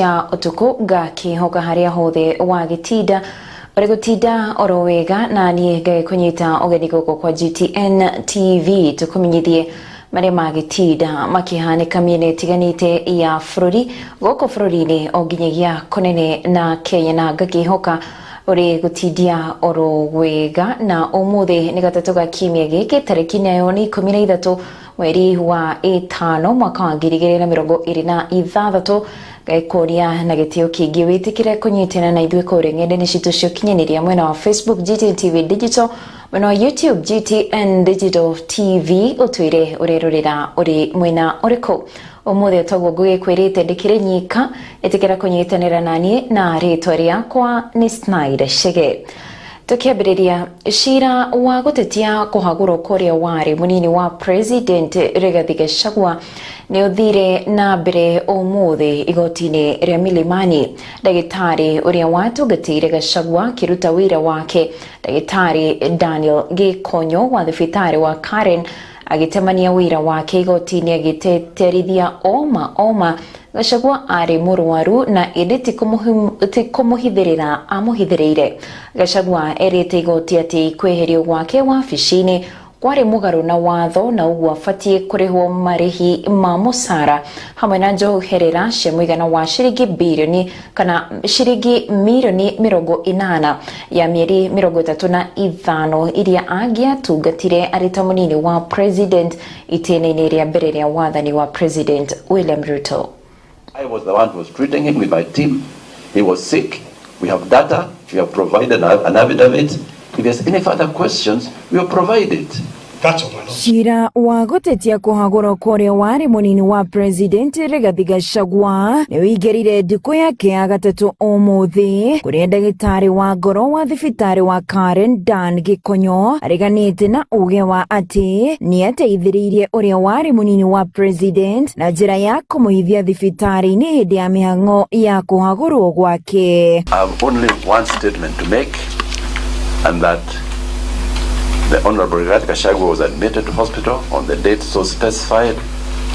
ya utuku gakihoka haria hothe wagitinda Oregotinda orowega na niege kunyita ogeni goko kwa GTN TV tukumenyithie maria magitinda makihanika miene tiganite ya bururi goko bururi-ini onginyagia kunene na Kenya na gakihoka uri gutindia orowega na umuthi ni gatatu ga kiumia giki tariki nayo ni 13 mweri wa 5 mwaka wa 2026 gaikoria na gitio kingi witikire kunyitana na ithwe kore ngende citu cio kinyaniria mwena wa Facebook GTN TV Digital, mwena wa YouTube GTN Digital TV utwire urerorera uri mwena uriko umuthi twago gugikwirite ndikire nyika etikira kunyitanira nani na ritwa riakwa ni Schneider Chege. Tukiambiriria shira wa gutetia kuhagura korea wari munini wa President Rigathi Gachagua ni uthire na mbere umuthi igotini ria Milimani. Dagitari uria watungatire Gachagua kiruta wira wake Dagitari Daniel Gikonyo wa thibitari wa Karen agitemania wira wake igotini agiteterithia oma Gachagua ari murwaru na editi kumuhithirira amuhithirire. Gachagua erite igoti ati kweherio gwake wabici-ini kwari mugaru na watho na ugwa fatie kurihwo marihi ma musara hamwe na njoherera cia muigana wa shiringi bilioni kana shiringi milioni 80 ya mieri 35 iria agiatungatire arita munini wa President itene-ini ria mbere ria wathani wa President William Ruto. I was the one who was treating him with my team. He was sick. We have data. We have provided an affidavit. If there's any further questions, we will provide it. Shira wa gutetia kuhagura korea wari munini wa President Rigathi Gachagua ni wigerire ndiku yake ya gatatu umuthi kuria ndagitari wa ngoro wa thibitari wa Karen Dan Gikonyo ariganite na uge wa ati ni ateithiririe uria wari munini wa President na njira ya kumuhithia thibitari-ini hindi ya mihango ya kuhagurwo gwake. I have only one statement to make, and that the Honorable Rigathi Gachagua was admitted to hospital on the date so specified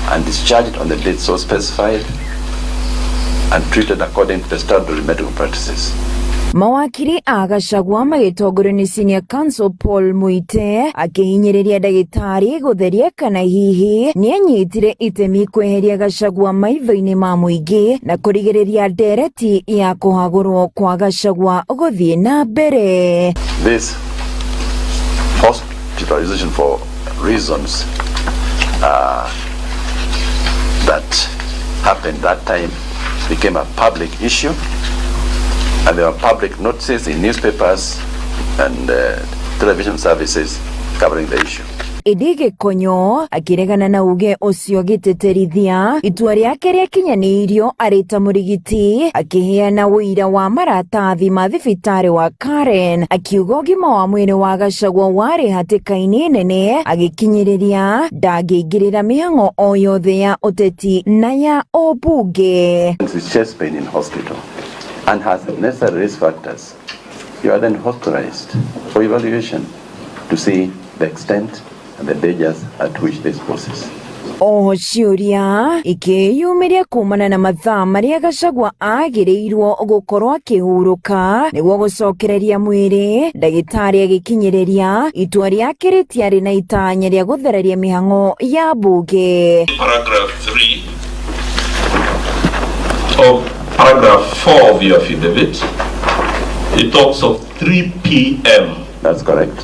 and discharged on the date so specified and treated according to the standard medical practices. Mawakiri a Gachagua magitongorio ni Senior Counsel Paul Muite akihinyiriria ndagitari gutheria kana hihi ni anyitire itemi kweheria Gachagua maitho-ini ma muingi na kurigiriria ndereti ya kuhagurwo kwa Gachagua guthie na mbere. This hospitalization for reasons that happened that time became a public issue, and there were public notices in newspapers and television services covering the issue. Idige Konyo akiregana na uge ucio giteterithia itua riake ria kinyanirio arita murigiti akiheana wira wa maratathi ma thibitari wa Karen akiuga ugima wa mwiri wa Gachagua wari hatikaini nene agikinyiriria ndangĩingĩrĩra mihango o yothe ya uteti na ya obunge. Chest pain in hospital and has necessary risk factors. You are then hospitalized for evaluation to see the extent and the dangers at which this poses. Ciuria ikiyumiria kumana na mathaa maria Gachagua agiriirwo gukorwo akihuruka niguo gucokereria mwiri ndagitari agikinyiriria itua riake ritiari na itanya ria guthereria mihango ya bunge. Paragraph 3 of paragraph 4 of your affidavit, it talks of 3 p.m. That's correct.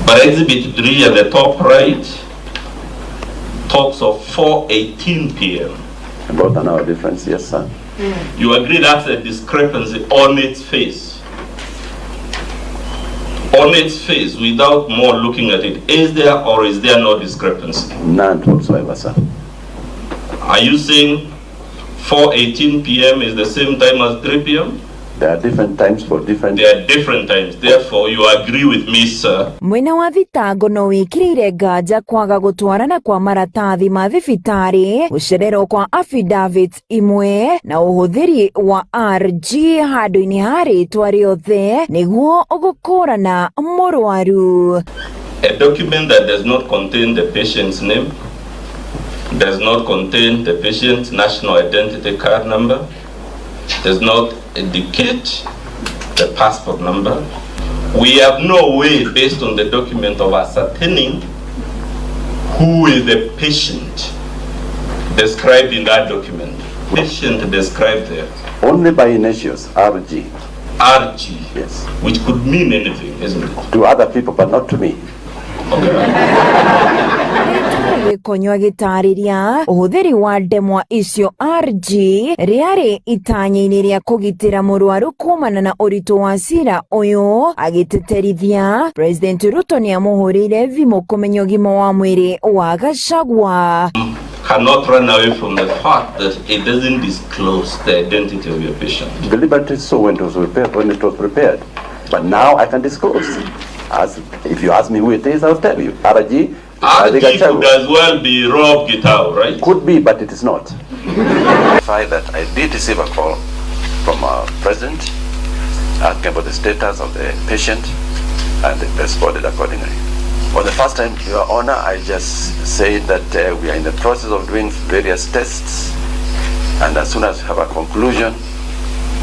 But Exhibit 3 at the top right talks of 4:18 p.m. About an hour difference, yes, sir. You agree that's a discrepancy on its face? On its face, without more looking at it, is there or is there no discrepancy? None whatsoever, sir. Are you saying 4:18 p.m. is the same time as 3 p.m.? There are different times for different... There are different times. Therefore, you agree with me, sir. Mwena wa thitango no wikirire nganja kwaga gutwarana kwa maratathi ma thibitari gucererwo kwa affidavits imwe na uhuthiri wa RG handu-ini ha ritwa riothe niguo gukurana murwaru. A document that does not contain the patient's name, does not contain the patient's national identity card number, does not indicate the passport number. We have no way, based on the document, of ascertaining who is the patient described in that document. Patient described there. Only by initials, RG. RG. Yes. Which could mean anything, isn't it? To other people, but not to me. Gĩkonyo gĩtarĩria ũhũthĩri wa ndemwa icio RG rĩarĩ itanya-inĩ rĩa kũgitĩra mũrwaru kumana na ũritũ wa cira ũyũ, agĩtĩtĩrithia President Ruto nĩamũhũrĩire thimũ kũmenya ũgima wa mwĩrĩ wa Gachagua. Cannot run away from the fact that it doesn't disclose the identity of your patient. Deliberately so when it was prepared. But now I can disclose. As if you ask me who it is, I'll tell you. RG could as well be Rob Gitau, right? Could be, but it is not. That I did receive a call from our president asking about the status of the patient, and it responded accordingly. For the first time, Your Honor, I just said that we are in the process of doing various tests, and as soon as we have a conclusion,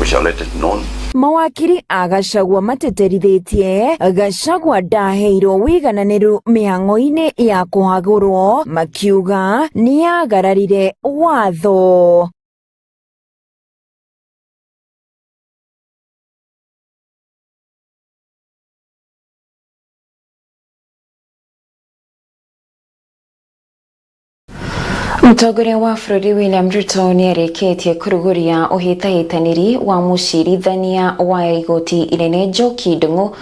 we shall let it known. Mawakiri a Gachagua matĩtĩrithĩtie Gachagua ndaheirwo wĩigananĩru mĩhang'o-inĩ ya kũhagũrwo, makiuga nĩagararire watho. Mũtongoria wa bũrũri William Ruto nĩarĩkĩtie kũrugũria ũhĩtahĩtanĩri wa mũcirithania wa igoti inene Njoki Ndung'u,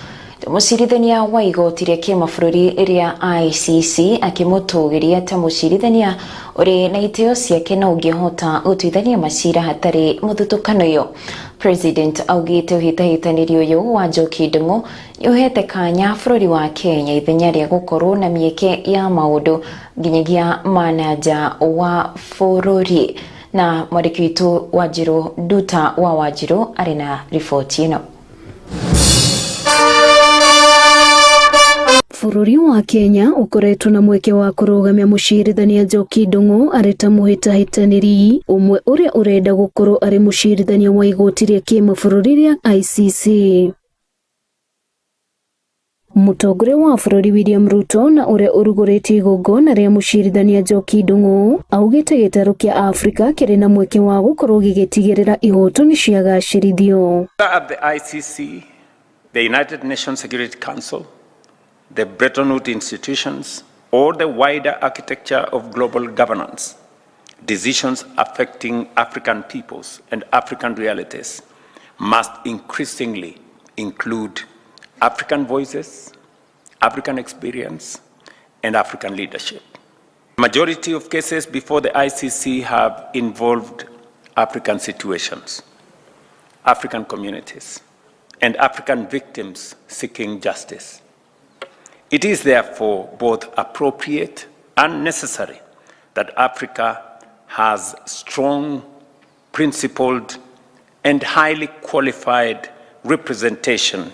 mũcirithania wa igoti rĩa kĩmabũrũri rĩa ICC, akĩmũtũgĩria ta mũcirithania ũrĩ na itĩo ciake na ũngĩhota gũtuithania macira hatarĩ mũthutũkano ũyũ. President augĩte ũhĩtahĩtanĩri ũyũ wa Njoki Ndung'u nĩũhete kanya bũrũri wa Kenya ithenya rĩa gũkorwo na mĩeke ya maũndũ nginyagia manaja wa bũrũri. Na mwandĩki witũ Wanjirũ Nduta wa Wanjirũ arĩ na riboti ĩno. Bũrũri wa Kenya ũkoretwo na mweke wa kũrũgamia mũcirithania Njoki Ndung'u arĩ ta mũhĩtahĩtanĩri ũmwe ũrĩa ũrenda gũkorwo arĩ mũcirithania wa igoti rĩa kĩmabũrũri rĩa ICC. Mũtongoria wa bũrũri William Ruto na ũrĩa ũrugũrĩtie igongona rĩa mũcirithania Njoki Ndung'u augĩte gĩtarũ kĩa Afrika kĩrĩ na mweke wa gũkorwo gĩgĩtigĩrĩra ihoto nĩciagacĩrithio. At the ICC, the United Nations Security Council, the Bretton Woods institutions, or the wider architecture of global governance, decisions affecting African peoples and African realities must increasingly include African voices, African experience, and African leadership. Majority of cases before the ICC have involved African situations, African communities, and African victims seeking justice. It is therefore both appropriate and necessary that Africa has strong, principled, and highly qualified representation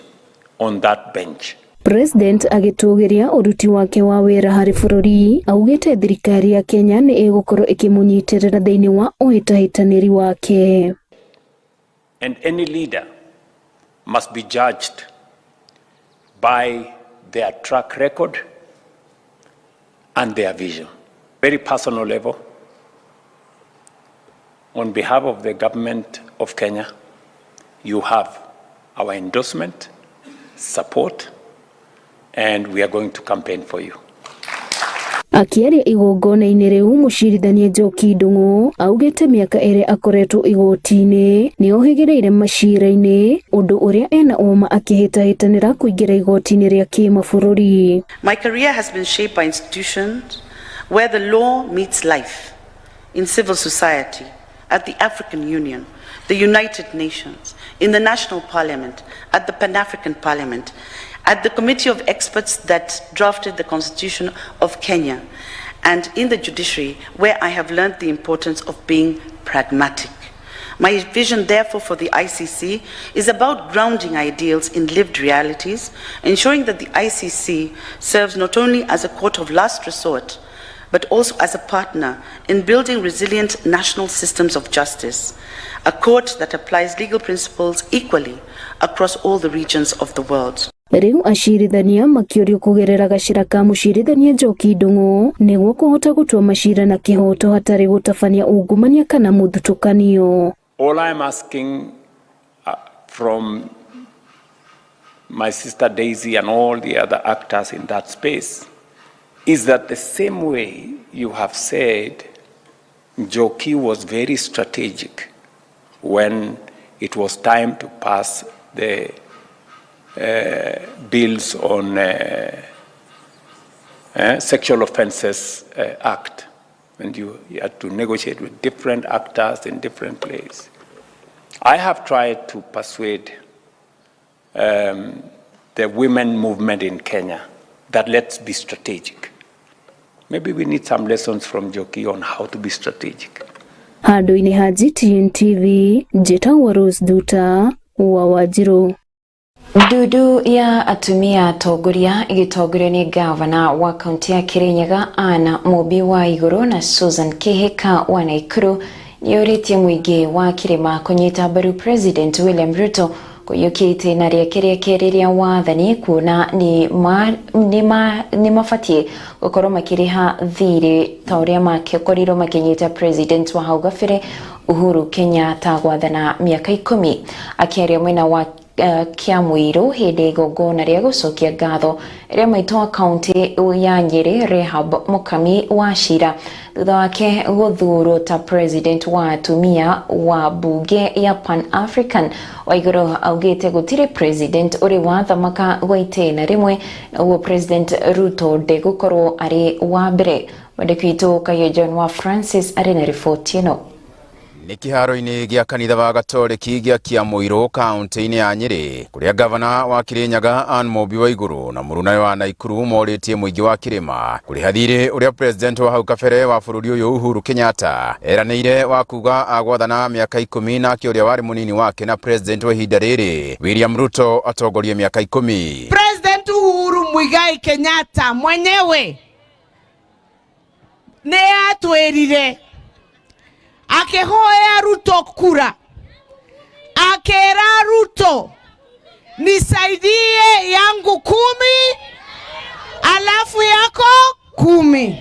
on that bench. President agĩtũgĩria ũruti wake wa wĩra harĩ bũrũri, augĩte thirikari ya Kenya nĩ ĩgũkorwo ĩkĩmũnyitĩrĩra thĩinĩ wa ũhĩtahĩtanĩri wake. And any leader must be judged by their track record and their vision. Very personal level. On behalf of the government of Kenya, you have our endorsement, support, and we are going to campaign for you. Akĩaria igongona-inĩ rĩu mũcirithania Njoki Ndung'u augĩte mĩaka ĩrĩa akoretwo igoti-inĩ nĩohĩgĩrĩire macira-inĩ ũndũ ũrĩa ena ũma akĩhĩtahĩtanĩra kũingĩra igoti-inĩ rĩa kĩmabũrũri. My career has been shaped by institutions where the law meets life, in civil society, at the African Union, the United Nations, in the National Parliament, at the Pan-African Parliament, at the committee of experts that drafted the Constitution of Kenya, and in the judiciary, where I have learned the importance of being pragmatic. My vision, therefore, for the ICC is about grounding ideals in lived realities, ensuring that the ICC serves not only as a court of last resort, but also as a partner in building resilient national systems of justice, a court that applies legal principles equally across all the regions of the world. Riu acirithania makĩũrio kũgerera gacĩra ka mũcirithania Njoki Ndung'u nĩguo kũhota gũtua macira na kĩhoto hatarĩ gũtabania ungumania kana mũthutũkanio. All I'm asking from my sister Daisy and all the other actors in that space is that the same way you have said Njoki was very strategic when it was time to pass the bills on Sexual Offences Act, and you had to negotiate with different actors in different places. I have tried to persuade the women movement in Kenya that let's be strategic. Maybe we need some lessons from Njoki on how to be strategic. Handũ-inĩ ha GTN TV, njĩtagwo Rose Nduta wa Wanjiru. Ndudu ya atumia atongoria igitongorio ni gavana wa kaunti ya Kirinyaga Anna Mobi wa Igũrũ na Susan Kihika wa Naikuru nĩũrĩtie mũingĩ wa Kirima kũnyita mbaru President William Ruto kũiyũkĩte na rĩekeria kĩrĩria wathani kuona ni mabatie gũkorwo makĩrĩha thirĩ ta ũrĩa makĩkorirwo makĩnyita President wa hau gabere Uhuru Kenyatta gwathana mĩaka 10 akĩaria mwena wa Kiamwiru hĩndĩ igongona rĩa gũcokia ngatho rĩa maitũ wa kaunti ya Nyeri Rehab Mukami wa Shira thutha wake gũthurwo ta President wa atumia wa bunge ya Pan African Waigũrũ augĩte gũtirĩ President ũrĩ wathamaka gwa itĩna rĩmwe naguo President Ruto ndegũkorwo arĩ wa mbere. Mwandĩki witũ Kayo John wa Francis arĩ na riboti ĩno. Nĩ kĩharo-inĩ gĩa kanitha wa Gatoreki gĩa Kiamwiru kaunti-inĩ ya Nyeri kũrĩa gavana wa Kirinyaga Ann Mobi wa Igũrũ na mũrũnawe wa Naikuru morĩtie mũingĩ wa Kirima kũrĩha thirĩ ũrĩa President wa hau kabere wa bũrũri ũyũ Uhuru Kenyatta eranĩire wa kuga agwathana mĩaka 10 na kĩũrĩa warĩ mũnini wake na President wa ihinda rĩrĩ William Ruto atongorie mĩaka 10. President Uhuru Muigai Kenyatta mwenyewe nĩ atwĩrire akihoya Ruto kura, akera Ruto nisaidie yangu 10 alafu yako 10.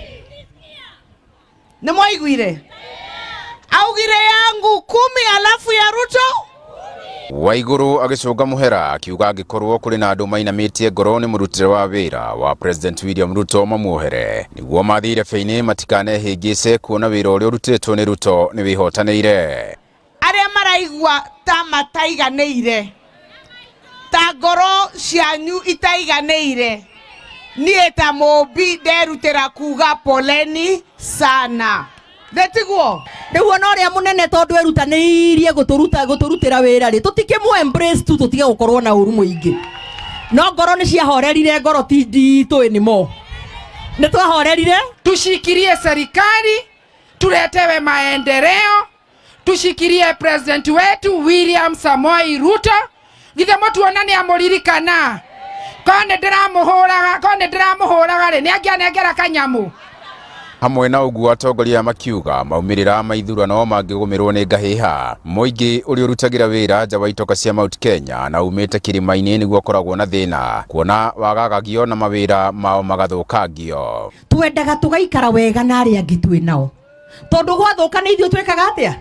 Nĩmwaiguire? Augire yangu 10 alafu ya Ruto Waigũrũ agĩcũnga mũhera akiuga angĩkorwo kũrĩ na andũ mainamĩtie ngoro nĩ mũrutĩre wa wĩra wa President William Ruto mamuohere nĩguo mathire feini matikanehĩngĩce kuona wĩra ũrĩa ũrutĩtwo nĩ Ruto nĩ wĩhotanĩire. Arĩa maraigua ta mataiganĩire ta ngoro cianyu itaiganĩire niĩ ta Mobi nderutĩra kuga poleni sana. Letiguo nĩguo no rĩa munene tondu erutanĩirie gũtũrutĩra wĩra rĩ tutikĩmũ embrace tu tutige gũkorwo na ũru mũingĩ no ngoro nĩ ciahorerire ngoro ti nditũ nĩmo nĩ twahorerire tushikirie serikali tuletewe maendeleo tushikirie president wetu William Samoei Ruto githe mutuonani amuririkana kone ndĩramũhũraga rĩ nĩangĩanengera kanyamu. Hamwe na ũguo atongoria makiuga maumĩrĩra ma ithurano mangĩgũmĩrwo nĩ ngahĩha mũingĩ ũrĩa ũrutagĩra wĩra nja wa itoka cia Mount Kenya na umĩte kĩrĩma-inĩ nĩguo koragwo na thĩna kuona wagagagio na mawĩra mao magathũkangio. Twendaga tũgaikara wega na arĩa angĩ twĩ nao tondũ gwathũka nĩ ithuĩ twĩkaga atĩa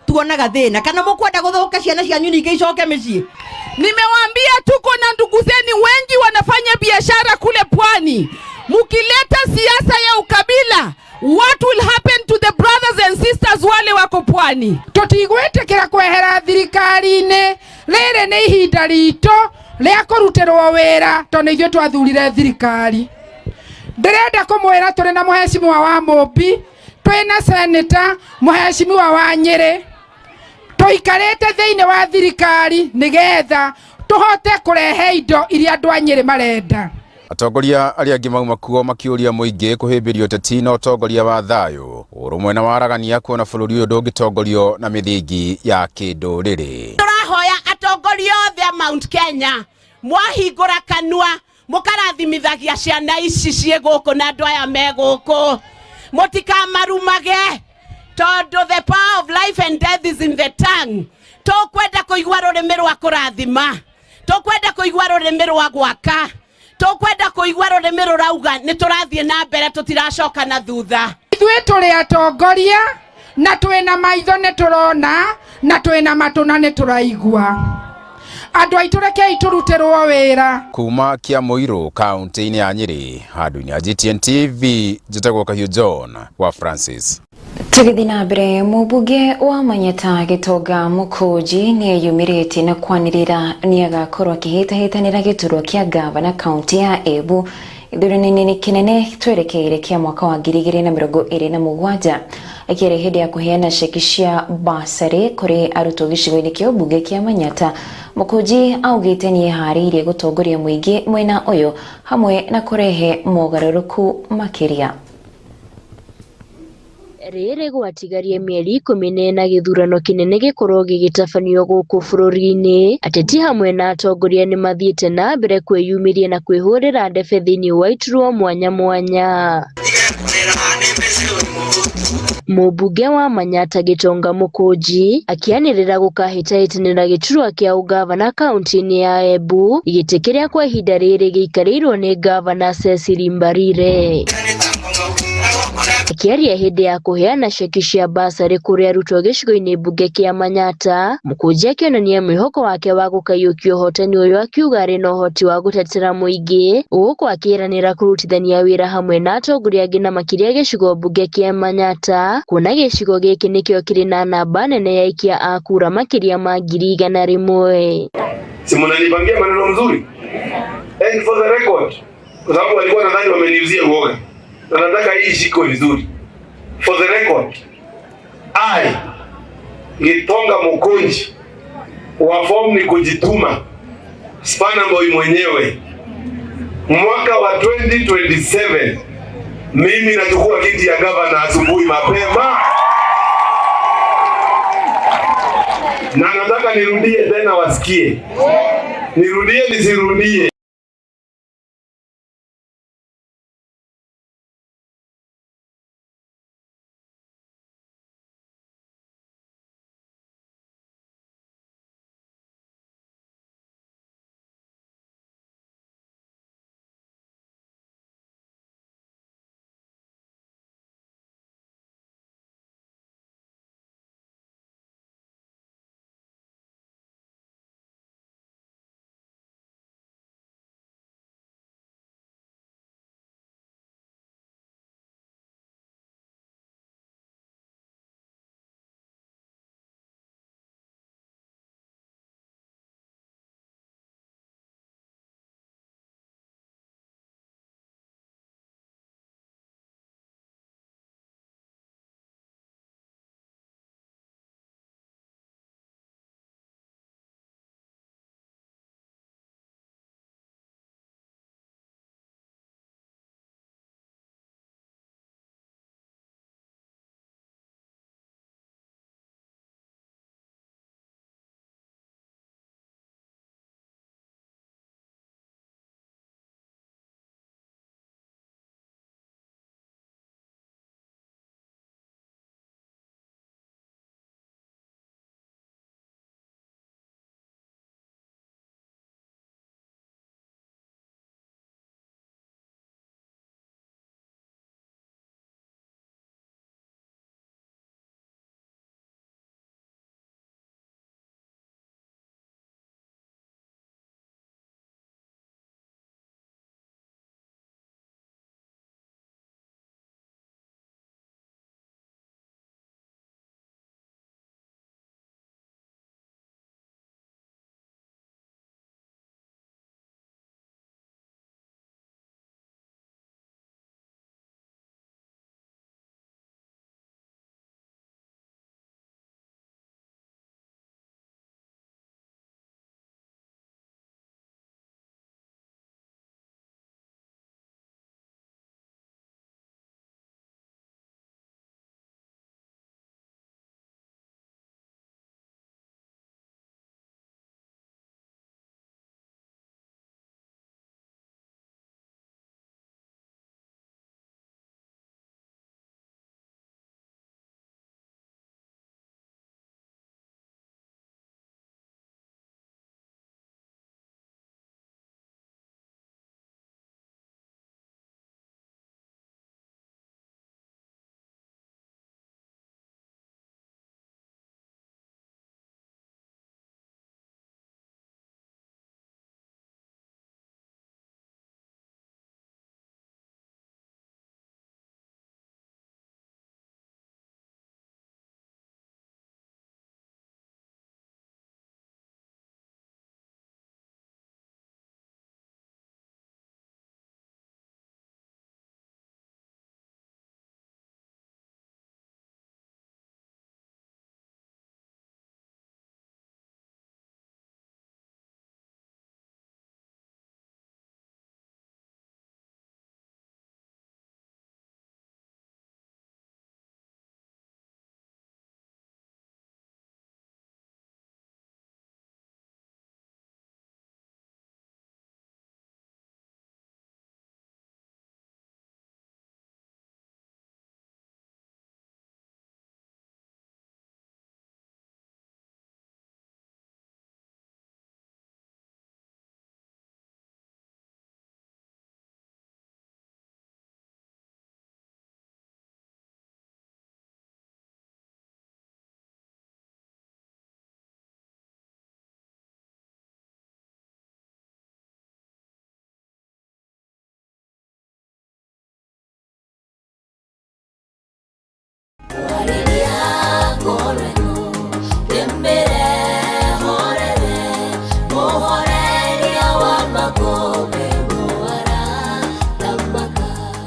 tuonaga thĩna kana mũkwenda gũthũka ciana cianyu ningĩ icoke mĩciĩ. Nimewaambia tuko na ndugu zenu wengi wanafanya biashara kule pwani. Mukileta siasa ya ukabila, what will happen to the brothers and sisters wale wako pwani? Tutigwetekera kwehera thirikari-inĩ rĩrĩ nĩ ihinda ritũ rĩa kũrutĩrwo wĩra tondũ ithuĩ twathurire thirikari. Ndĩrenda kũmwĩra tũrĩ na mũheshimiwa wa Mobi, twĩna senator mũheshimiwa wa Nyeri, tũikarĩte thĩinĩ wa thirikari nĩgetha tũhote kũrehe indo iria andũ a Nyeri marenda. Atongoria arĩa angĩ mauma kuo makĩũria mũingĩ kũhĩmbĩrio ũteti na ũtongoria wa thayũ ũrũmwe na waragania kuona bũrũri ũyũ ndũngĩtongorio na mĩthingi ya kĩndũrĩrĩ. Tũrahoya atongoria othe a Mount Kenya mwahingũra kanua mũkarathimithagia ciana ici ciĩ gũkũ na andũ aya me gũkũ Motika marumage. Todo the power of life and death is in the tongue. Tokwenda kuigua rurimi rwa kurathima. Tokwenda kuigua rurimi rwa gwaka. Tokwenda kuigua rurimi rurauga niturathie na mbere tutiracoka na thutha. Ithuĩ tũrĩ atongoria na twĩna maitho nĩ turona na twĩna matũ na nĩ tũraigua. Andũ aitũ rekei tũrutĩrwo wĩra. Kuma Kĩamũirũ kaunti-inĩ ya Nyĩrĩ, handũ-inĩ ya GTN TV, njĩtagwo Kahiũ John wa Francis. Tũgĩthiĩ na mbere, mũmbunge wa Manyata Gĩtonga Mũkũnji nĩeyumĩrĩtie na kwanĩrĩra nĩagakorwo akĩhĩtahĩtanĩra gĩturwa kĩa gavana kaunti ya Embu ithurano-inĩ kĩnene twerekeire kĩa mwaka wa 2027, akĩrĩ hĩndĩ ya kũheana ceki cia basarĩ kũrĩ arutwo gĩcigo-inĩ kĩa ũmbunge kĩa Manyata. Mũkũnji augĩte nĩeharĩirie gũtongoria mũingĩ mwena ũyũ hamwe na kũrehe mogarũrũku makĩria. Rĩrĩ gwatigaria mĩeri 14 gĩthurano kĩnene gĩkorwo gĩgĩtabanio gũkũ bũrũri-inĩ, ateti hamwe na atongoria nĩ mathiĩte na mbere kwĩyumĩria na kwĩhũrĩra ndebe thĩinĩ wa iturwa mwanya mwanya. Mũmbunge wa Manyata Gĩtonga Mũkũnji akĩanĩrĩra gũkahĩtahĩtanĩra gĩturwa kĩa ũgavana kaunti-inĩ ya Embu, igĩtĩ kĩrĩa kwa ihinda rĩrĩ gĩikarĩirwo nĩ gavana Cecily Mbarire. Akĩaria hĩndĩ ya kũheana ceki cia basarĩ kũrĩ arutwo gĩcigo-inĩ mbunge kĩa Manyata, Mũkũnji akĩonania mwĩhoko wake wa gũkaiũkia ũhotani ũyũ, akiuga arĩ na ũhoti wa gũtetera mũingĩ, ũgũkũ akĩranĩra kũrutithania wĩra hamwe na atongoria angĩ na makĩria gĩcigo mbunge kĩa Manyata, kuona gĩcigo gĩkĩ nĩkĩo kĩrĩ na namba nene ya aikia a kura makĩria ma 100,000. Si mnanipangia maneno mzuri? And for the record, kwa sababu walikuwa nadhani wameniuzia uoga. Na nataka hii ishiko vizuri. For the record, I Gitonga Mukunji wa form ni kujituma, Spana boy mwenyewe, mwaka wa 2027 mimi nachukua kiti ya gavana asubuhi mapema, na nataka nirudie tena wasikie, nirudie nisirudie.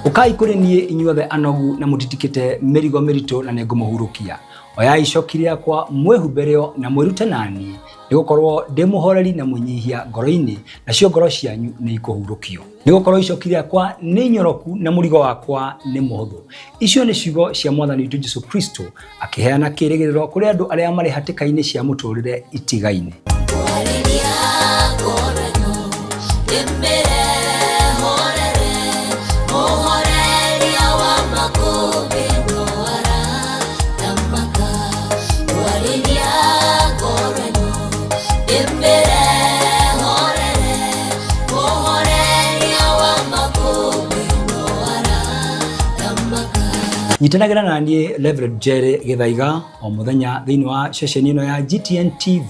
Ukai kuri nie inyuothe anogu na mutitikite merigo merito na nengumahurukia. Oya icokiria kwa mwehumbereo na mwirute nani nigukorwo ndimuhoreri na munyihia ngoro-ini nacio ngoro cianyu ni ikuhurukio. Nigukorwo icokiria kwa ni nyoroku na murigo wakwa ni muhuthu. Icio ni ciugo cia Mwathani witũ Jesu Kristo akiheana kirigiriro kuri andu aria mari hatikaini cia muturire itigaine. Nyitanagira na nie Reverend Chege Githaiga o muthenya thiini wa session ino ya GTN TV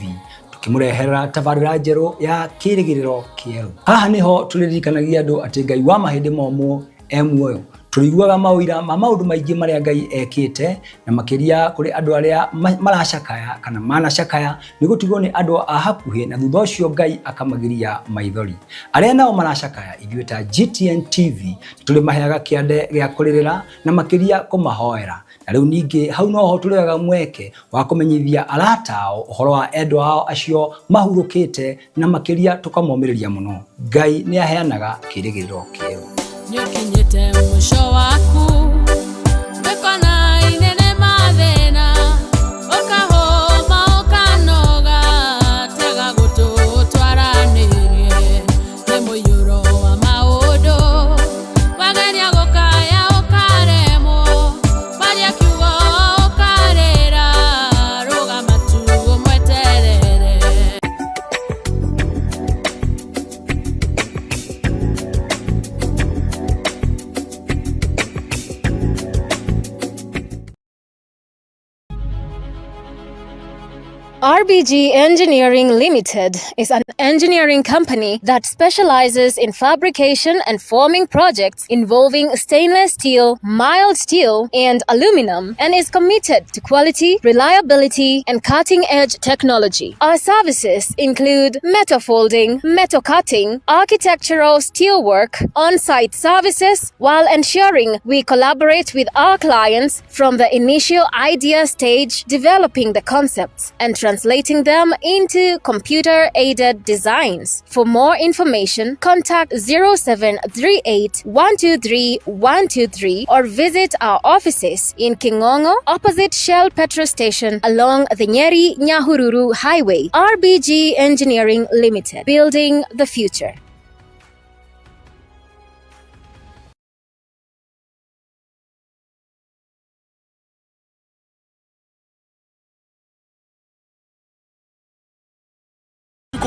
tukimurehera tabarira njeru ya kirigiriro kieru. Haha niho turirikanagia andu ati Ngai wa mahindi momo muoyo. Turiguaga mawira ma maundu maingi maria Ngai ekite na makiria kuri andu aria maracakaya kana manacakaya ni gutigwo ni andu a hakuhi na thutha ucio Ngai akamagiria maithori. Aria nao maracakaya ithuĩ ta GTN TV tuli maheaga kiande gia kuririra na makiria kumahoera. Na riu ningi hau no ho turiaga mweke wa kumenyithia arata ao uhoro wa endwa ao acio mahurukite na makiria tukamomiriria muno. Ngai ni aheanaga kirigiriro kieru. Nyokinyete mwisho waku Bekona inene mathena Okahoma okanoga Tega gutu twaranirie Nemo yuro wa maudo Wagenia gukaya okaremo Baria kiugo okarera Ruga matu omweterere RBG Engineering Limited is an engineering company that specializes in fabrication and forming projects involving stainless steel, mild steel, and aluminum, and is committed to quality, reliability, and cutting-edge technology. Our services include metal folding, metal cutting, architectural steelwork, on-site services, while ensuring we collaborate with our clients from the initial idea stage, developing the concepts and translating them into computer-aided designs. For more information, contact 0738 123 123 or visit our offices in Kingongo, opposite Shell Petrol Station along the Nyeri-Nyahururu Highway. RBG Engineering Limited, building the future.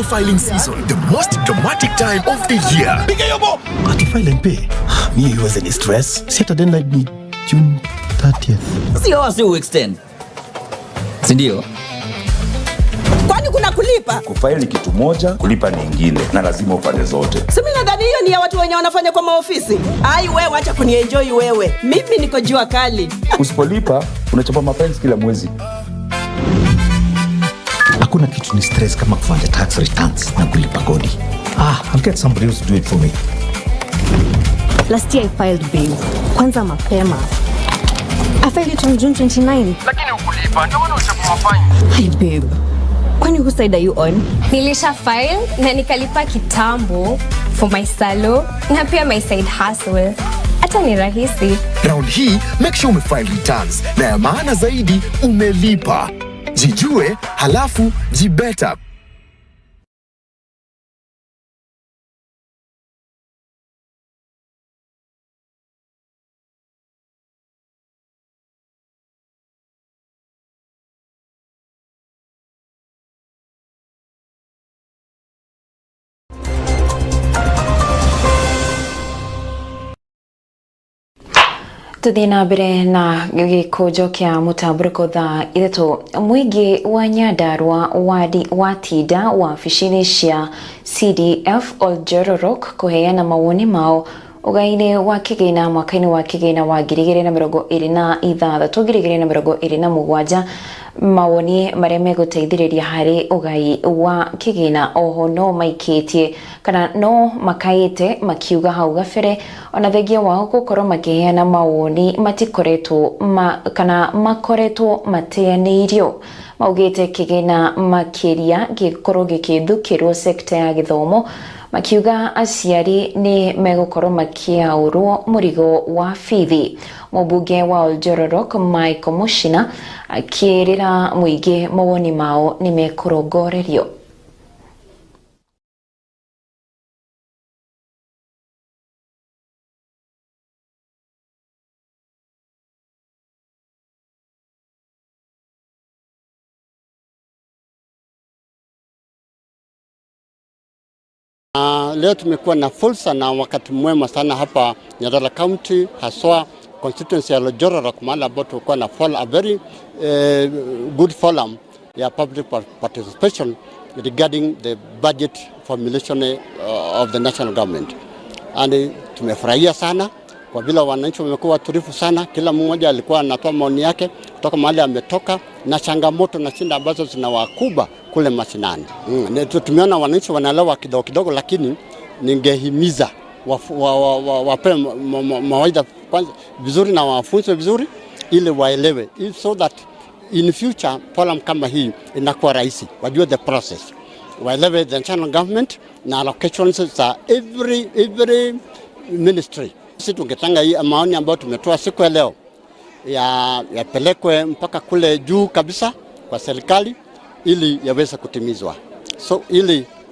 Filing season, the most dramatic time of the year. Got to file and pay. Me, you was any stress. Set a deadline me June 30th. See how you extend. Sindio? Kwani kuna kulipa? Kufaili kitu moja, kulipa ni ingine, na lazima upande zote. Simi nadhani hiyo ni ya watu wenye wanafanya kwa maofisi. Ai wewe acha kunienjoy wewe. Mimi niko jua kali. Usipolipa, unachapa mapenzi kila mwezi. Hakuna kitu ni stress kama kufanya tax returns na kulipa kodi. I'll get somebody else to do it for me. Last year I filed bill. Kwanza mapema. I filed it on June 29. Lakini ukulipa, ndio maana uchapo mafine. Hey babe. Kwani whose side are you on? Nilisha file na nikalipa kitambo for my salo na pia my side hustle. Hata ni rahisi. Round hii, make sure umefile returns. Na ya maana zaidi, umelipa. Jijue, halafu, jibeta. Tuthi na mbere na gikujo kia Mutamburuko Thaa Ithatu. Mwingi wa Nyandarua watinda wabici-ini cia CDF Oljororok kuheana mawoni mao ugaine wa kigina mwaka-ini wa kigina wa 2026 2027 mawoni maria meguteithiriria hari ugai wa kigina. Oho no maikitie kana no makaite makiuga hau gabere ona thengia wao gukorwo makiheana mawoni matikoretwo kana makoretwo mateaneirio. Maugite kigina makiria gikorwo gikithukirwo sekta ya githomo, makiuga aciari ni megukorwo makiaurwo murigo wa fithi. Mubunge wa Oljororok Michael Mushina akirira muingi mawoni mao ni mekurongorerio. Leo tumekuwa na fursa na wakati mwema sana hapa Nyandarua County, haswa constituency ya Oljororok, mahali ambapo tulikuwa na a very good forum ya public participation regarding the budget formulation of the national government. And tumefurahia sana kwa vile wananchi wamekuwa watulivu sana, kila mmoja alikuwa anatoa maoni yake kutoka mahali ametoka na changamoto na shida ambazo zinawakumba kule mashinani. Tumeona wananchi wanaelewa kidogo kidogo, lakini ningehimiza wape mawaidha kwanza vizuri na wafunzwe vizuri ili waelewe, so that in future forum kama hii inakuwa rahisi, wajue the process, waelewe the national government na allocations za every ministry. Sisi tungetanga hii maoni ambayo tumetoa siku ya leo yapelekwe mpaka kule juu kabisa kwa serikali ili yaweze kutimizwa.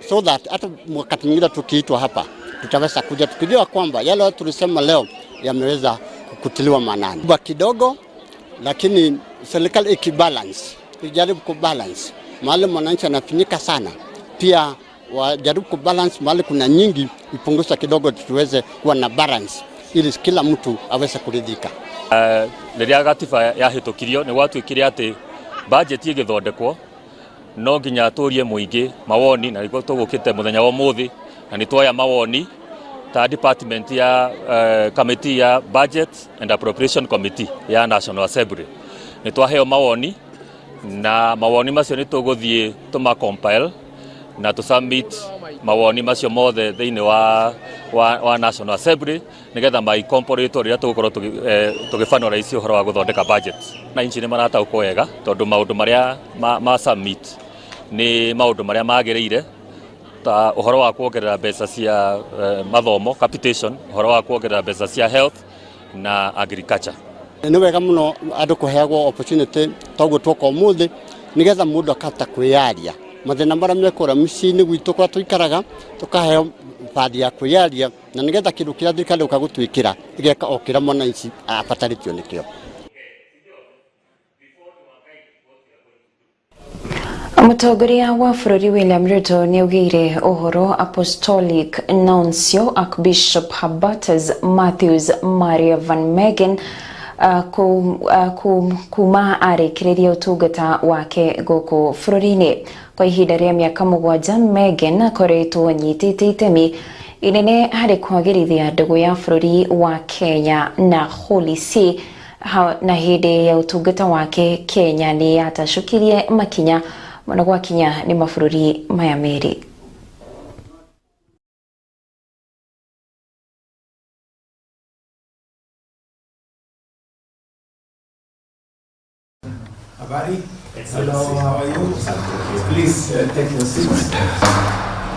So that hata wakati mwingine tukiitwa hapa tutaweza kuja tukijua kwamba yale tulisema leo yameweza kutiliwa maanani. Kwa kidogo, lakini serikali ikibalance, ijaribu kubalance. Mahali mwananchi anafinyika sana, pia wajaribu kubalance mahali kuna nyingi, ipunguza kidogo tuweze kuwa na balance ili kila mtu aweze kuridhika. Riria gatiba yahitukirio ni gwatuikire ati budget igithondekwo no nginya aturie muingi mawoni, na niguo tugukite muthenya wa muthi na nitwaya mawoni ta department ya committee ya budget and appropriation committee ya National Assembly. Nitwaheo mawoni na mawoni macio nituguthie tuma compile na to submit mawoni macio mothe thiini wa National Assembly nigetha mai incorporate ria tugukorwo tugifano raisi uhoro wa guthondeka budget. Na inchi ni marataukwo wega tondu maundu maria ma submit ni maundu maria magiriire, ta uhoro wa kuongerera mbeca cia mathomo capitation, uhoro wa kuongerera mbeca cia health na agriculture. Ni wega muno andu kuheagwo opportunity toguo twoko muthi nigetha mundu akata kwiyaria mathina maria mekora micini gwitu kwa tuikaraga tukaheo baadhi ya kwiyaria na nigetha kindu kiria thirikari ukagutwikira igeka okira mwananchi abatarĩtio nikio. Mutongoria wa bururi William Ruto ni ugire uhoro Apostolic Nuncio Archbishop Habatas Matthews Maria Van Megen kuma arikiriria utungata wake guku bururi-ini. Kwa ihinda ria miaka 7 Megen akoretwo anyitite itemi inene hari kwagirithia ndugu ya bururi wa Kenya na Holy See, na hindi ya utungata wake Kenya ni atashukirie makinya mwana gwa kinya ni mabũrũri maya merĩ. Habari? Hello, how are you? Please take your seats.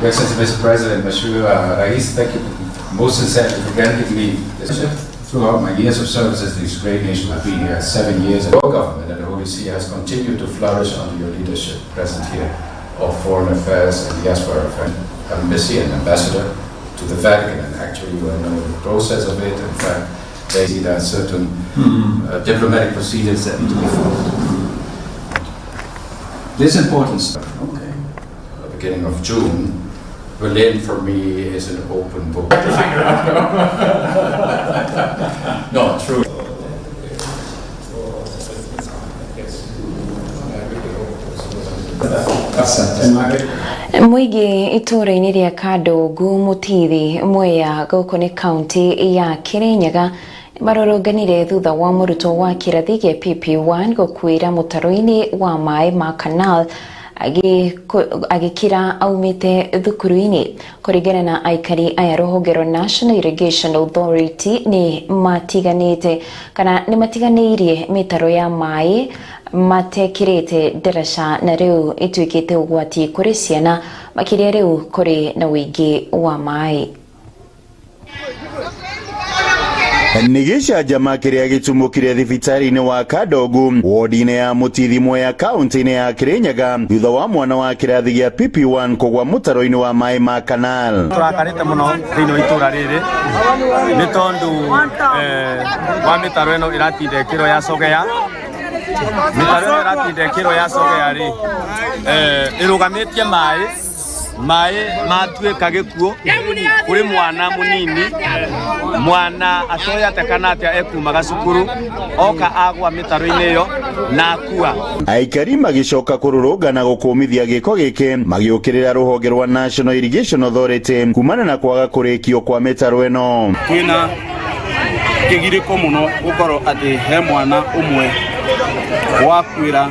Your Excellency, Mr. President, Monsieur Rais, thank you most sincerely for granting me this. Throughout my years of service as this great nation, I've been here 7 years, and your government and the Holy See has continued to flourish under your leadership, present here of Foreign Affairs and Diaspora Affairs, Embassy and Ambassador to the Vatican, and actually you know the process of it. In fact, they see that certain diplomatic procedures that need to be followed. This important stuff, okay, beginning of June, Berlin for me is an open book. No, true. Mwigi itura-ini ria Kandungu Mutithi Mwea guku ni kaunti ya Kirinyaga marorũnganire thutha wa mũrutwo wa kĩrathi gĩa PP1 gũkuĩra mũtaro-inĩ wa maĩ ma canal agĩkira aumĩte thukuru-inĩ. Kũringana na aikari aya, rũhonge rwa National Irrigation Authority nĩ matiganĩirie mĩtaro ya maĩ matekĩrĩte ndaraca, na rĩu ĩtuĩkĩte ũgwati kũrĩ ciana, makĩria rĩu kũrĩ na ũingĩ wa maĩ. Nĩ gĩcanjama kĩrĩa gĩtumũkire thibitarĩ-inĩ wa Kadogu, wodi-inĩ ya Mũtithimo ya kaunti-inĩ ya Kirinyaga, thutha wa mwana wa kĩrathi gĩa PP1 kũgwa mũtaro-inĩ wa maĩ ma canal. Tũrakarĩte mũno thĩinĩ wa itũra rĩrĩ nĩ tondũ wa mĩtaro ĩno ĩratinda ĩkĩrwo ya Chege. Mĩtaro ĩno ĩratinda ĩkĩrwo ya Chege rĩ ĩrũgamĩtie maĩ matuĩka gĩkuũ kũrĩ mwana mũnini, mwana atoya atekana atĩa ekumaga cukuru oka agwa mĩtaro-inĩ ĩyo na akua. Aikari magĩcoka kũrũrũngana gũkũmithia gĩko gĩkĩ, magĩũkĩrĩra rũhonge rwa National Irrigation Authority kumana na kwaga kũrĩkio kwa mĩtaro ĩno. Kwĩna kĩgirĩko mũno gũkorwo atĩ he mwana ũmwe wakuĩra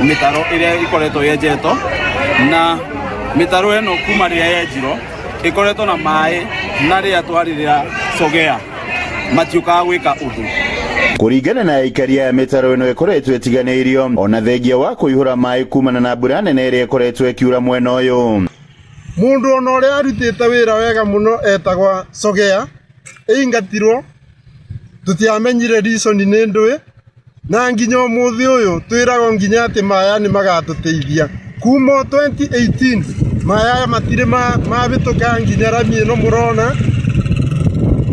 mĩtaro ĩrĩa ĩkoretwo yenjetwo, na mĩtaro ĩno kuma rĩrĩa yenjirwo ĩkoretwo na maĩ, na rĩrĩa twarĩrĩra Chege matiũkaga gwĩka ũndũ. Kũringana na aikari aya, mĩtaro ĩno ĩkoretwo ĩtiganĩirio ona thengia wa kũihũra maĩ kumana na mbura nene ĩrĩa ĩkoretwo ĩkiura mwena ũyũ. Mũndũ ona ũrĩa arutĩte wĩra wega mũno etagwa Chege ĩingatirwo, tũtiamenyire reason nĩ ndũĩ, na nginya ũmũthĩ ũyũ twĩragwo nginya atĩ maya nĩ magatũteithia. Kuma 2018 maya matire mabĩtũka nginya rami ĩno mũrona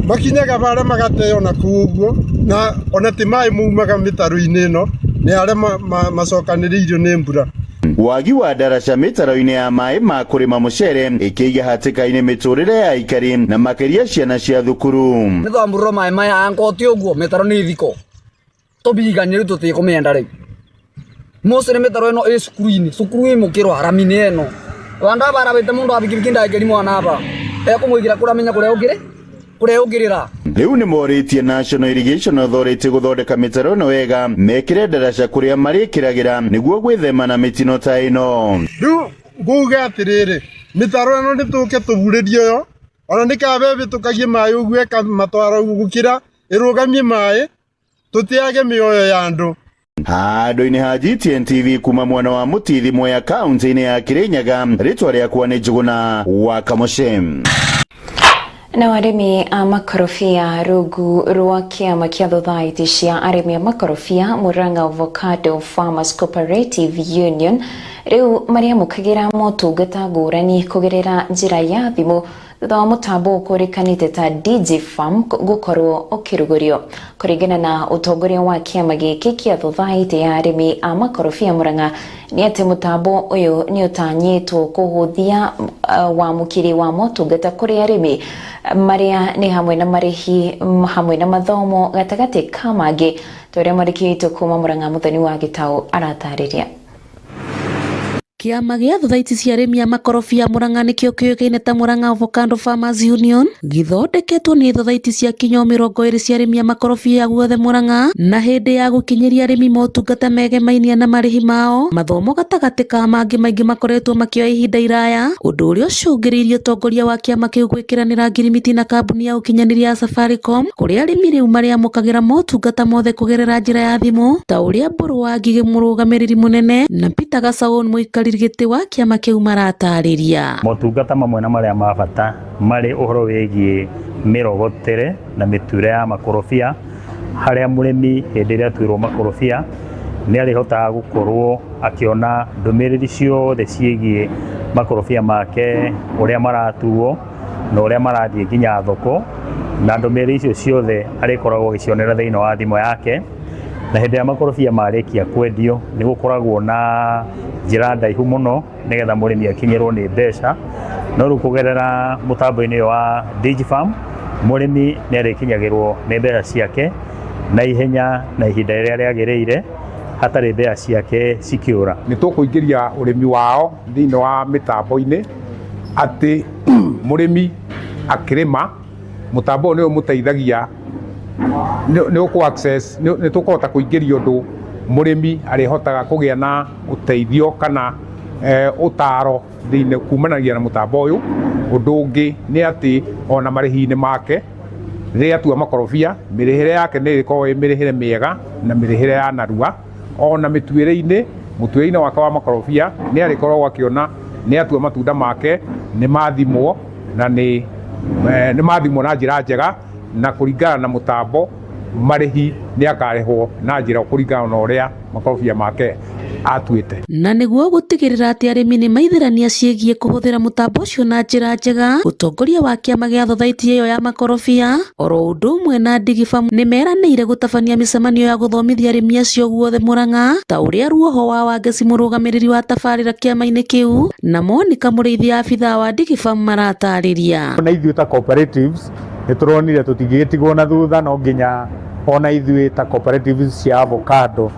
makinyaga barĩa magateo na kuguo, na ona ti maĩ maumaga mĩtaro-inĩ ĩno, nĩ arĩa macokanĩrĩirio nĩ mbura. Wagi wa ndaraca mĩtaro-inĩ ya maĩ ma kũrĩma mũcere ĩkĩiga hatĩka-inĩ mĩtũrĩre ya aikari na makĩria ciana cia thukuru. Nĩ twambũrĩrwo maĩ maya ankoti ũguo mĩtaro nĩ thiko tũbiganie rĩu tũtikũmĩenda rĩu. Mose nĩ mĩtaro ĩno ĩ cukuru ĩmũkĩrwo harami-inĩ ĩno, wanda barabĩte mũndũ wa bikibiki ndangĩri mwana aba ekũmũigĩra kũramenya kũrĩa ũngĩrĩra. Rĩu nĩ morĩtie National Irrigation Authority gũthondeka mĩtaro ĩno wega, mekĩre ndaraca kũrĩa marĩkĩragĩra nĩguo gwĩthema na mĩtino ta ĩno. Rĩu nguga atĩrĩrĩ, mĩtaro ĩno nĩ tũke tũburĩrie yo, ona nĩ kabe bĩtũkagie maĩ ũguo ĩkamatwara gũkĩra ĩrũgamie maĩ, tũteage mĩoyo ya andũ. Handũ-inĩ ha GTN TV kuma mwana wa Mũtithimo ya kaunti-inĩ ya Kirinyaga, rĩtwa rĩakwa nĩ Njuguna wa Kamoshem. Na arĩmi a makorobia rungu rwa kĩama kĩa thothaitĩ cia arĩmi a makorobia Murang'a Avocado Farmers Cooperative Union rĩu marĩamũkagĩra motungata ngũrani kũgerera njĩra ya thimũ thutha wa mũtambo ũkũrĩkanĩte ta DigiFarm gũkorwo ũkĩrugũrio. Kũringana na ũtongoria wa kĩama gĩkĩ kĩa thothaitĩ ya arĩmi a makorobia Murang'a, nĩ atĩ mũtambo ũyũ nĩ ũtanyĩtwo kũhũthia wamũkĩri wa motungata kũrĩ arĩmi marĩa nĩ hamwe na marĩhi hamwe na mathomo gatagatĩ ka mangĩ. Tũrĩa marĩkĩtwo kuma Murang'a, Mũthoni wa Gĩtaũ aratarĩria. Kĩama gĩa thothaitĩ cia arĩmi a makorobia Murang'a nĩkĩo kĩoĩkaine ta Murang'a Avocado Farmers Union gĩthondeketwo nĩ thothaitĩ cia kinya 20 cia arĩmi a makorobia guothe Murang'a, na hĩndĩ ya gũkinyĩria arĩmi motungata megemainia na marĩhi mao, mathomo gatagatĩ ka mangĩ maingĩ makoretwo makĩoya ihinda iraya, ũndũ ũrĩa ũcũngĩrĩirie ũtongoria wa kĩama kĩu gwĩkĩranĩra ngirimiti na kambuni ya ũkinyanĩria ya Safaricom, kũrĩa arĩmi rĩu marĩamũkagĩra motungata mothe kũgerera njĩra ya thimũ, ta ũrĩa Mbũrũ wa Ngigĩ mũrũgamĩrĩri mũnene na Peter Gacaũ mũikarĩri gĩtĩ wa kĩama kĩu maratarĩria. Motungata mamwe na marĩa ma bata marĩ ũhoro wĩgiĩ mĩrogotere na mĩture ya makorobia, harĩa mũrĩmi hĩndĩ ĩrĩa atuĩrwo makorobia nĩ arĩhotaga gũkorwo akĩona ndũmĩrĩri ciothe ciĩgiĩ makorobia make, ũrĩa maratuo na ũrĩa marathiĩ nginya thoko, na ndũmĩrĩri icio ciothe arĩkoragwo agĩcionera thĩinĩ wa thimũ yake. Na hĩndĩ ya makorobia marĩkia kwendio nĩ gũkoragwo na njĩra ndaihu mũno nĩgetha mũrĩmi akinyĩrwo nĩ mbeca, no rĩu kũgerera mũtambo-inĩ wa DigiFarm mũrĩmi nĩ arĩkinyagĩrwo nĩ mbeca ciake na ihenya na ihinda rĩrĩa rĩagĩrĩire hatarĩ mbeca ciake cikĩũra. Nĩ tũkũingĩria ũrĩmi wao thĩinĩ wa mĩtambo-inĩ atĩ mũrĩmi akĩrĩma mũtambo nĩ ũmũteithagia nä å kå access nä tå kåhota kå ingä ria å ndå må rä mi arä hotaga kå gä a na å teithio kana å taro thä kumanagia na må tambo å yå. Å ndå å ngä nä atä ona marä hi-inä make rä atua makorobia mä rä hä re yake nä ä korwo ä mä rä hä re mä ega na mä rä hä re ya narua. Ona mä tuä rä-inä må tuä rä-inä wake wa makorobia nä arä korwo akä ona nä atua matunda make nä mathimwo na nä mathimwo na njä ra njega na kå ringana na må tambo marä hi nä akarehwo na njä ra kå ringana na å rä a makorobia make atuĩte. Na nĩguo gũtigĩrĩra atĩ arĩmi nĩ maithĩrania ciĩgiĩ kũhũthĩra mũtambo ũcio na njĩra njega, ũtongoria wa kĩama gĩa thothaiti ĩyo ya makorobia oro ũndũ ũmwe na Digifarm nĩ meranĩire gũtabania mĩcemanio ya gũthomithia arĩmi acio guothe Mũrang'a, ta ũrĩa Ruoho wa Wangeci mũrũgamĩrĩri wa tabarĩra kĩama-inĩ kĩu na Monica mũrĩithia abithaa wa Digifarm maratarĩria. Na ithuĩ ta cooperatives nĩ tũronire tũtingĩgĩtigwo na thutha, no nginya ona ithuĩ ta cooperatives cia avocado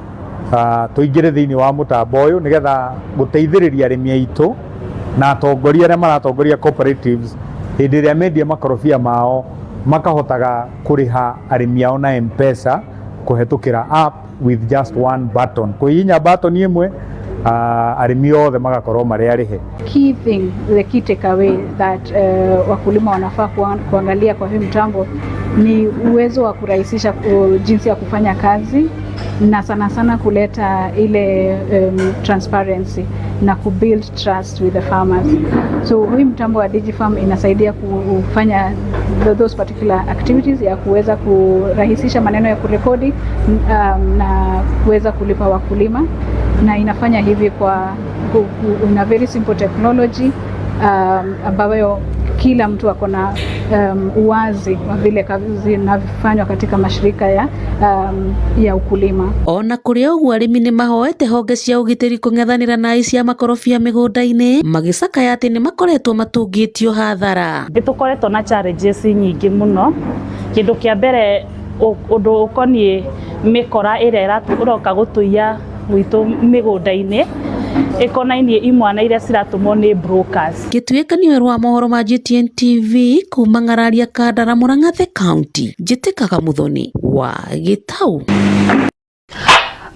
tuingire thiini wa mutambo uyu nigetha guteithiriria arimi aitu na atongoria aria maratongoria cooperatives hindi iria mendia makorobia mao makahotaga kuriha arimi ao na M-Pesa kuhetukira app with just one button. Kuinya button imwe arimi othe magakorwo mari arihe. Key thing, the key takeaway that wakulima wanafaa kuangalia kwa hii mtambo ni uwezo wa kurahisisha jinsi ya kufanya kazi na sana sana kuleta ile transparency na kubuild trust with the farmers. So hii mtambo wa Digifarm inasaidia kufanya those particular activities ya kuweza kurahisisha maneno ya kurekodi na kuweza kulipa wakulima, na inafanya hivi kwa una very simple technology ambayo kila mtu ako na uwazi wa vile kazi zinafanywa katika mashirika ya ukulima. Ona kũrĩ ũguo arĩmi nĩ mahoete honge cia ũgitĩri kũng'ethanĩra na aici a makorobia mĩgũnda-inĩ, magĩcakaya atĩ nĩ makoretwo matũngĩtio hathara. Nĩ tũkoretwo na challenges nyingĩ mũno. Kĩndũ kĩa mbere ũndũ ũkoniĩ mĩkora ĩrĩa ĩroka gũtũiya gwitũ mĩgũnda-inĩ ĩkonainie imwana iria ciratumwo nĩ brokers. Gĩtuĩkanio rwa mohoro ma GTN TV kuma Ng'araria Kandara, Mũrang'a the County, Njĩtĩkaga Muthoni wa Gĩtaũ.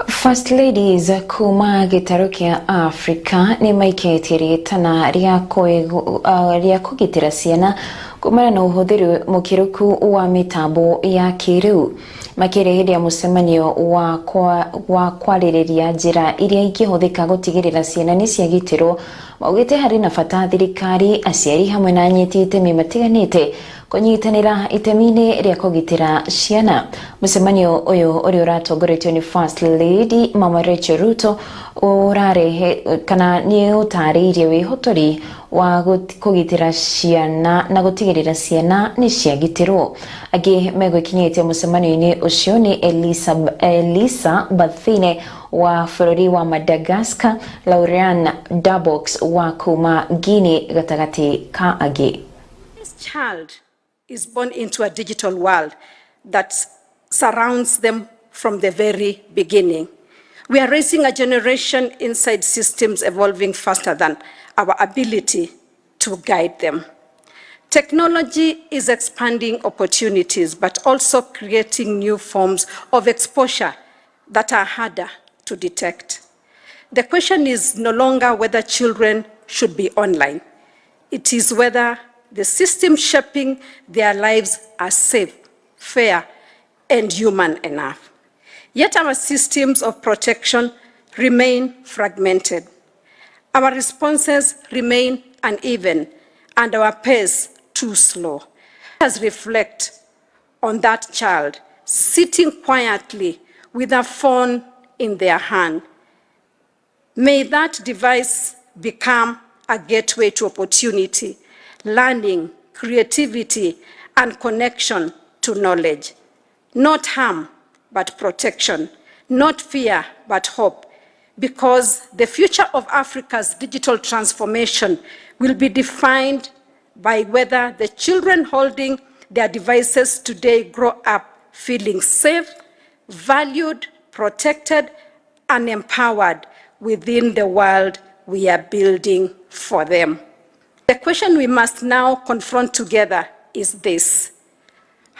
First Ladies kuma gĩtarũ kĩa Africa nĩ maikĩtie rĩtana rĩa kũgitĩra ciana kumana na ũhũthĩri mũkĩrũku wa mĩtambo ya kĩrĩu, makĩria hĩndĩ ya mũcemanio wa kwarĩrĩria njĩra iria ingĩhũthĩka gũtigĩrĩra ciana nĩ ciagitĩrwo, maugĩte harĩ na bata thirikari, aciari hamwe na anyiti itemi matiganĩte kũnyitanĩra itemi-inĩ rĩa kũgitĩra ciana. Mũcemanio ũyũ ũrĩa ũratongoretio nĩ First Lady Mama Rachel Ruto ũrarehe kana nĩ ũtarĩirie wĩhotori wa kũgitĩra ciana na gũtigĩrĩra ciana nĩ ciagitĩrwo. Angĩ megũkinyĩte mũcemanio-inĩ ũcio nĩ Elisa Bathine wa bũrũri wa Madagascar, Laurian Dabox wa kuma Guinea, gatagatĩ ka angĩ. This child is born into a digital world that surrounds them from the very beginning. We are raising a generation inside systems evolving faster than our ability to guide them. Technology is expanding opportunities, but also creating new forms of exposure that are harder to detect. The question is no longer whether children should be online. It is whether the system shaping their lives are safe, fair, and human enough. Yet our systems of protection remain fragmented. Our responses remain uneven, and our pace too slow. Let us reflect on that child sitting quietly with a phone in their hand. May that device become a gateway to opportunity, learning, creativity, and connection to knowledge. Not harm, but protection. Not fear, but hope. Because the future of Africa's digital transformation will be defined by whether the children holding their devices today grow up feeling safe, valued, protected, and empowered within the world we are building for them. The question we must now confront together is this: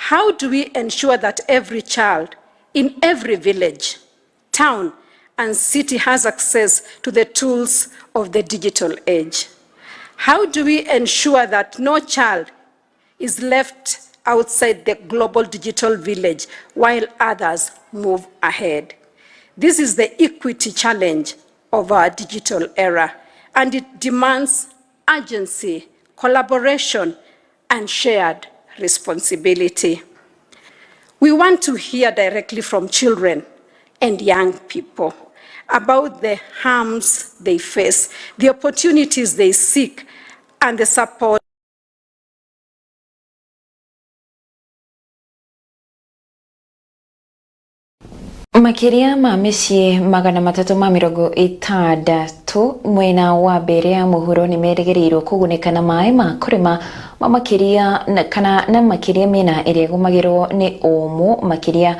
How do we ensure that every child in every village, town, and city has access to the tools of the digital age? How do we ensure that no child is left outside the global digital village while others move ahead? This is the equity challenge of our digital era, and it demands urgency, collaboration, and shared responsibility. We want to hear directly from children and young people about the harms they face, the opportunities they seek, and the support. Makiria ma mĩciĩ 360 mwena wa mbere ya mũhuro nĩ merĩgĩrĩirwo kũgunĩka na maĩ ma kũrĩma ma makiria na makiria mĩena ĩrĩa ĩgũmagĩrwo nĩ ũmũ makiria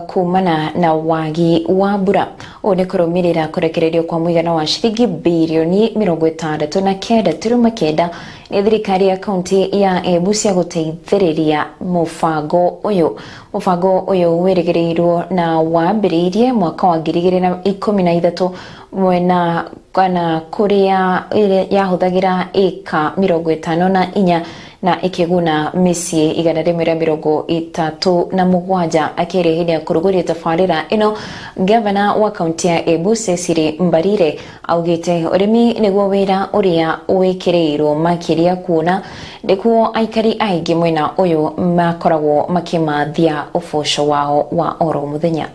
kumana na wagi wa mbura. Ũũ nĩ kũrũmĩrĩra kũrekererio kwa mũigana wa ciringi birioni 69.9 nĩ thirikari ya kaunti ya Embu cia gũteithĩrĩria mũbango ũyũ. Mũbango ũyũ wĩrĩgĩrĩirwo na wambĩrĩirie mwaka wa 2013 mwena kana kũrĩa yahũthagĩra ĩka 54 na ikiguna mĩciĩ 137 akĩrĩa hĩndĩ ya kũrugũria tabarĩra ĩno. Gavana wa kaunti ya Embu Cecily Mbarire augĩte ũrĩmi nĩguo wĩra ũrĩa wĩkĩrĩirwo makĩria kuona nĩguo aikari aingĩ mwena ũyũ makoragwo makĩmathia ũboco wao wa oro mũthenya.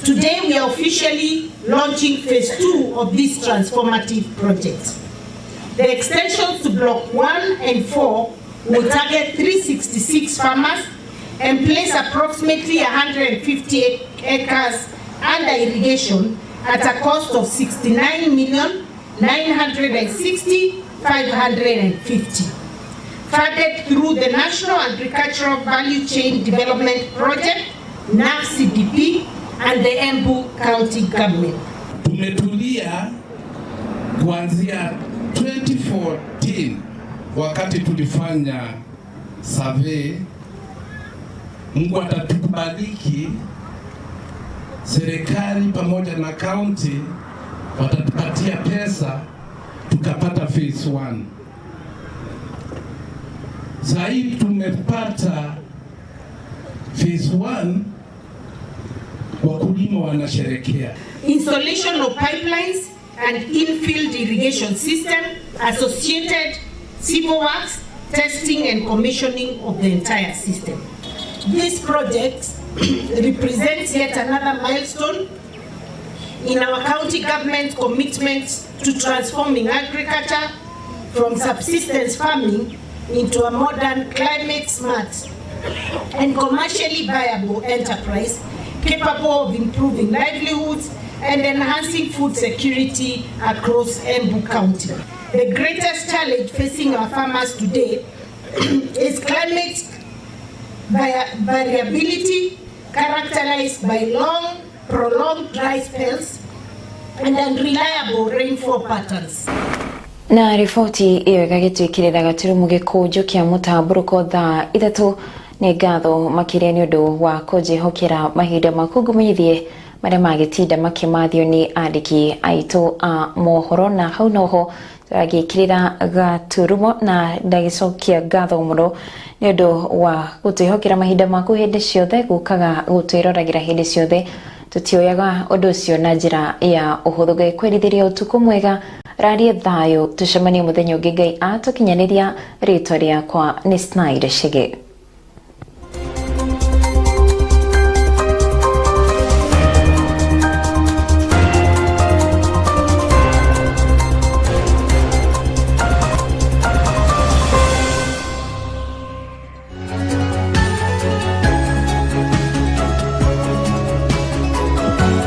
Today we are officially launching phase 2 of this transformative project. The extensions to block 1 and 4 will target 366 farmers and place approximately 150 acres under irrigation at a cost of 69,960,550. Funded through the National Agricultural Value Chain Development Project, NACDP, and the Embu County Government. Tumetulia kuanzia 2014 wakati tulifanya survey. Mungu atatubariki, serikali pamoja na county watatupatia pesa tukapata phase 1. Zaidi tumepata phase 1, wakulima wanasherekea. Installation of pipelines and in-field irrigation system, associated civil works, testing and commissioning of the entire system. This project represents yet another milestone in our county government's commitment to transforming agriculture from subsistence farming into a modern, climate-smart and commercially viable enterprise capable of improving livelihoods and enhancing food security across Embu County. The greatest challenge facing our farmers today is climate variability characterized by long, prolonged dry spells and unreliable rainfall patterns. Na riboti iyo igagĩtwĩkĩrĩra gaturumu gĩkũnjũ kĩa Mutamburuko Thaa Ithatu nĩ ngatho makĩria nĩ ũndũ wa kũnjĩhokera mahinda makũngũmĩithie marĩa magĩtinda makĩmathio nĩ andĩki aitũ a mohoro, na hau noho agĩkĩrĩra gaturumo na ndagĩcokia ngatho mũno nĩ ũndũ wa gũtwĩhokera mahinda maku hĩndĩ ciothe, gũkaga gũtwĩroragĩra hĩndĩ ciothe. Tutioyaga ũndũ ũcio na njĩra ya ũhũthũ. Ngĩkwĩrithĩria ũtukũ mwega, rarie thayũ, tucemanie mũthenya ũngĩ Ngai atũkinyanĩria. Rĩtwa rĩakwa nĩ Schneider Chege.